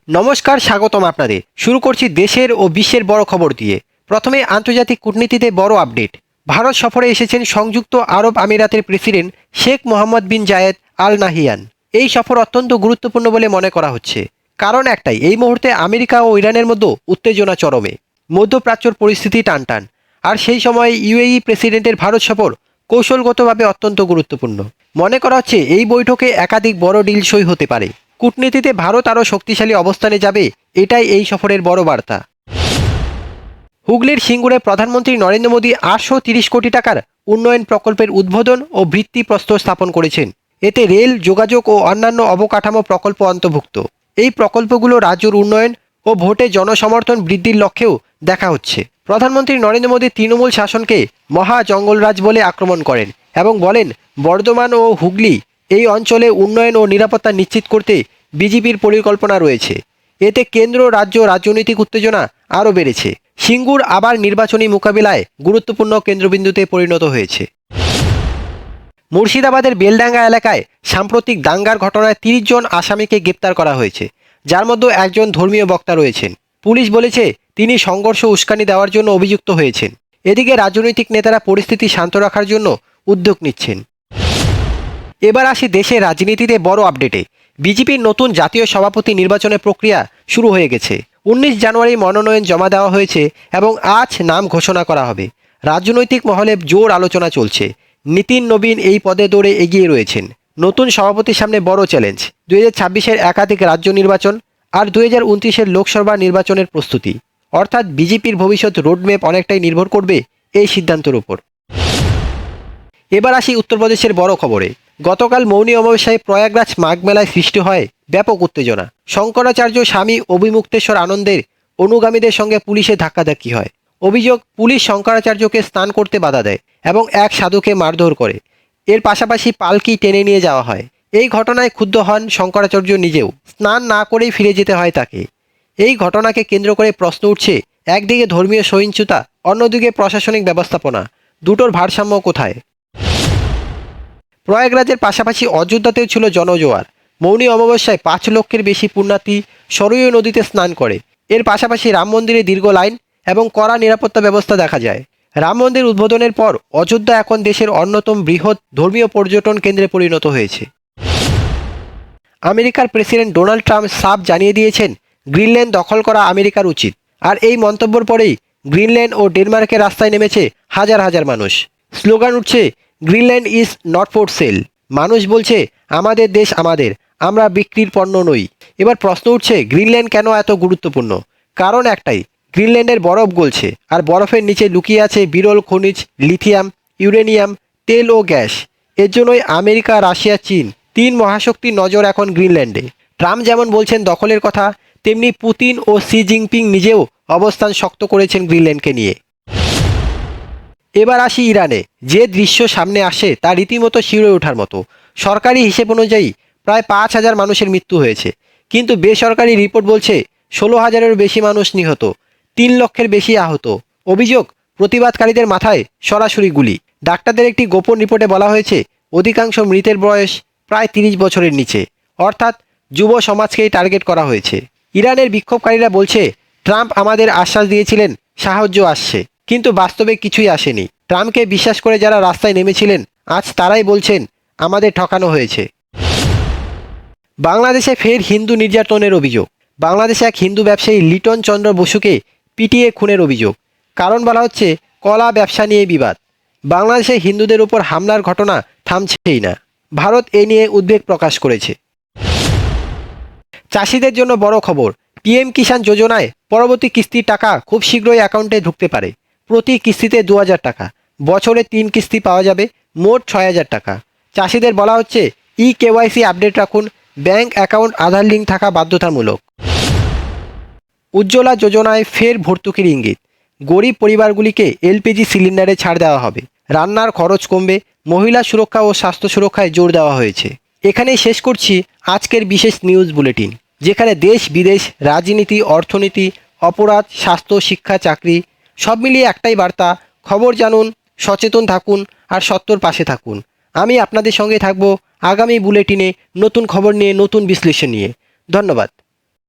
নমস্কার, স্বাগতম আপনাদের। শুরু করছি দেশের ও বিশ্বের বড় খবর দিয়ে। প্রথমে আন্তর্জাতিক কূটনীতিতে বড় আপডেট। ভারত সফরে এসেছেন সংযুক্ত আরব আমিরাতের প্রেসিডেন্ট শেখ মোহাম্মদ বিন জায়েদ আল নাহিয়ান। এই সফর অত্যন্ত গুরুত্বপূর্ণ বলে মনে করা হচ্ছে। কারণ একটাই, এই মুহূর্তে আমেরিকা ও ইরানের মধ্যে উত্তেজনা চরমে, মধ্যপ্রাচ্যর পরিস্থিতি টানটান। আর সেই সময় ইউএই প্রেসিডেন্টের ভারত সফর কৌশলগতভাবে অত্যন্ত গুরুত্বপূর্ণ। মনে করা হচ্ছে এই বৈঠকে একাধিক বড় ডিল সই হতে পারে। কূটনীতিতে ভারত আরও শক্তিশালী অবস্থানে যাবে, এটাই এই সফরের বড় বার্তা। হুগলির সিঙ্গুরে প্রধানমন্ত্রী নরেন্দ্র মোদী 830 কোটি টাকার উন্নয়ন প্রকল্পের উদ্বোধন ও ভিত্তিপ্রস্তর স্থাপন করেছেন। এতে রেল, যোগাযোগ ও অন্যান্য অবকাঠামো প্রকল্প অন্তর্ভুক্ত। এই প্রকল্পগুলো রাজ্যের উন্নয়ন ও ভোটে জনসমর্থন বৃদ্ধির লক্ষ্যেও দেখা হচ্ছে। প্রধানমন্ত্রী নরেন্দ্র মোদী তৃণমূল শাসনকে মহা জঙ্গলরাজ বলে আক্রমণ করেন এবং বলেন বর্ধমান ও হুগলি এই অঞ্চলে উন্নয়ন ও নিরাপত্তা নিশ্চিত করতে বিজেপির পরিকল্পনা রয়েছে। এতে কেন্দ্র রাজ্য রাজনৈতিক উত্তেজনা আরও বেড়েছে। সিঙ্গুর আবার নির্বাচনী মোকাবিলায় গুরুত্বপূর্ণ কেন্দ্রবিন্দুতে পরিণত হয়েছে। মুর্শিদাবাদের বেলডাঙ্গা এলাকায় সাম্প্রতিক দাঙ্গার ঘটনায় 30 জন আসামিকে গ্রেপ্তার করা হয়েছে, যার মধ্যে একজন ধর্মীয় বক্তা রয়েছেন। পুলিশ বলেছে তিনি সংঘর্ষ উস্কানি দেওয়ার জন্য অভিযুক্ত হয়েছেন। এদিকে রাজনৈতিক নেতারা পরিস্থিতি শান্ত রাখার জন্য উদ্যোগ নিচ্ছেন। এবার আসি দেশের রাজনীতিতে বড় আপডেটে। বিজেপির নতুন জাতীয় সভাপতি নির্বাচনের প্রক্রিয়া শুরু হয়ে গেছে। 19 জানুয়ারি মনোনয়ন জমা দেওয়া হয়েছে এবং আজ নাম ঘোষণা করা হবে। রাজনৈতিক মহলে জোর আলোচনা চলছে। নীতিন নবীন এই পদে দৌড়ে এগিয়ে রয়েছেন। নতুন সভাপতির সামনে বড় চ্যালেঞ্জ 2026-এর একাধিক রাজ্য নির্বাচন আর 2029-এর লোকসভা নির্বাচনের প্রস্তুতি। অর্থাৎ বিজেপির ভবিষ্যৎ রোডম্যাপ অনেকটাই নির্ভর করবে এই সিদ্ধান্তের উপর। এবার আসি উত্তরপ্রদেশের বড় খবরে। গতকাল মৌনী অমাবস্যায় প্রয়াগরাজ মাঘ মেলায় সৃষ্টি হয় ব্যাপক উত্তেজনা। শঙ্করাচার্য স্বামী অভিমুক্তেশ্বর আনন্দের অনুগামীদের সঙ্গে পুলিশের ধাক্কাধাক্কি হয়। অভিযোগ, পুলিশ শঙ্করাচার্যকে স্নান করতে বাধা দেয় এবং এক সাধুকে মারধর করে। এর পাশাপাশি পালকি টেনে নিয়ে যাওয়া হয়। এই ঘটনায় ক্ষুব্ধ হন শঙ্করাচার্য নিজেও। স্নান না করেই ফিরে যেতে হয় তাকে। এই ঘটনাকে কেন্দ্র করে প্রশ্ন উঠছে, একদিকে ধর্মীয় সহিংসতা, অন্যদিকে প্রশাসনিক ব্যবস্থাপনা। দুটোর ভারসাম্য কোথায়? প্রয়াগরাজের পাশাপাশি অযোধ্যাতেও ছিল জনজোয়ার। মৌনী অমাবস্যায় 5 লক্ষের বেশি পুণ্যার্থী সরয়ূ নদীতে স্নান করে। এর পাশাপাশি রাম মন্দিরে দীর্ঘ লাইন এবং কড়া নিরাপত্তা ব্যবস্থা দেখা যায়। রাম মন্দির উদ্বোধনের পর অযোধ্যা এখন দেশের অন্যতম বৃহৎ ধর্মীয় পর্যটন কেন্দ্রে পরিণত হয়েছে। আমেরিকার প্রেসিডেন্ট ডোনাল্ড ট্রাম্প সাফ জানিয়ে দিয়েছেন গ্রিনল্যান্ড দখল করা আমেরিকার উচিত। আর এই মন্তব্যের পরেই গ্রিনল্যান্ড ও ডেনমার্কের রাস্তায় নেমেছে হাজার হাজার মানুষ। স্লোগান উঠছে, Greenland is not for sale. মানুষ বলছে আমাদের দেশ আমাদের, আমরা বিক্রির পণ্য নই। এবার প্রশ্ন উঠছে, গ্রিনল্যান্ড কেন এত গুরুত্বপূর্ণ? কারণ একটাই, গ্রিনল্যান্ডের বরফ গলছে আর বরফের নিচে লুকিয়ে আছে বিরল খনিজ, লিথিয়াম, ইউরেনিয়াম, তেল ও গ্যাস। এর জন্যই আমেরিকা, রাশিয়া, চীন 3 মহাশক্তির নজর এখন গ্রিনল্যান্ডে। ট্রাম্প যেমন বলছেন দখলের কথা, তেমনি পুতিন ও শি জিনপিং নিজেও অবস্থান শক্ত করেছেন গ্রিনল্যান্ডকে নিয়ে। এবার আসি ইরানে। যে দৃশ্য সামনে আসে তা রীতিমতো শিউরে ওঠার মতো। সরকারি হিসেব অনুযায়ী প্রায় 5,000 মানুষের মৃত্যু হয়েছে, কিন্তু বেসরকারি রিপোর্ট বলছে 16,000-এরও বেশি মানুষ নিহত, 3 লক্ষের বেশি আহত। অভিযোগ, প্রতিবাদকারীদের মাথায় সরাসরি গুলি। ডাক্তারদের একটি গোপন রিপোর্টে বলা হয়েছে অধিকাংশ মৃতের বয়স প্রায় 30 বছরের নিচে, অর্থাৎ যুব সমাজকেই টার্গেট করা হয়েছে। ইরানের বিক্ষোভকারীরা বলছে ট্রাম্প আমাদের আশ্বাস দিয়েছিলেন সাহায্য আসছে, কিন্তু বাস্তবে কিছুই আসেনি। ট্রাম্পকে বিশ্বাস করে যারা রাস্তায় নেমেছিলেন আজ তারাই বলছেন আমাদের ঠকানো হয়েছে। বাংলাদেশে ফের হিন্দু নির্যাতনের অভিযোগ। বাংলাদেশে এক হিন্দু ব্যবসায়ী লিটন চন্দ্র বসুকে পিটিয়ে খুনের অভিযোগ। কারণ বলা হচ্ছে কলা ব্যবসা নিয়ে বিবাদ। বাংলাদেশে হিন্দুদের উপর হামলার ঘটনা থামছেই না। ভারত এ নিয়ে উদ্বেগ প্রকাশ করেছে। চাষিদের জন্য বড় খবর। পিএম কিষাণ যোজনায় পরবর্তী কিস্তির টাকা খুব শীঘ্রই অ্যাকাউন্টে ঢুকতে পারে। প্রতি কিস্তিতে 2,000 টাকা, বছরে 3 কিস্তি পাওয়া যাবে, মোট 6,000 টাকা। চাষিদের বলা হচ্ছে KYC আপডেট রাখুন, ব্যাংক অ্যাকাউন্ট আধার লিঙ্ক থাকা বাধ্যতামূলক। উজ্জ্বলা যোজনায় ফের ভর্তুকির ইঙ্গিত। গরিব পরিবারগুলিকে এলপিজি সিলিন্ডারে ছাড় দেওয়া হবে, রান্নার খরচ কমবে, মহিলা সুরক্ষা ও স্বাস্থ্য সুরক্ষায় জোর দেওয়া হয়েছে। এখানেই শেষ করছি আজকের বিশেষ নিউজ বুলেটিন, যেখানে দেশ বিদেশ, রাজনীতি, অর্থনীতি, অপরাধ, স্বাস্থ্য, শিক্ষা, চাকরি সব মিলিয়ে একটাই বার্তা, খবর জানুন, সচেতন থাকুন আর সত্যর পাশে থাকুন। আমি আপনাদের সঙ্গে থাকব আগামী বুলেটিনে নতুন খবর নিয়ে, নতুন বিশ্লেষণ নিয়ে। ধন্যবাদ।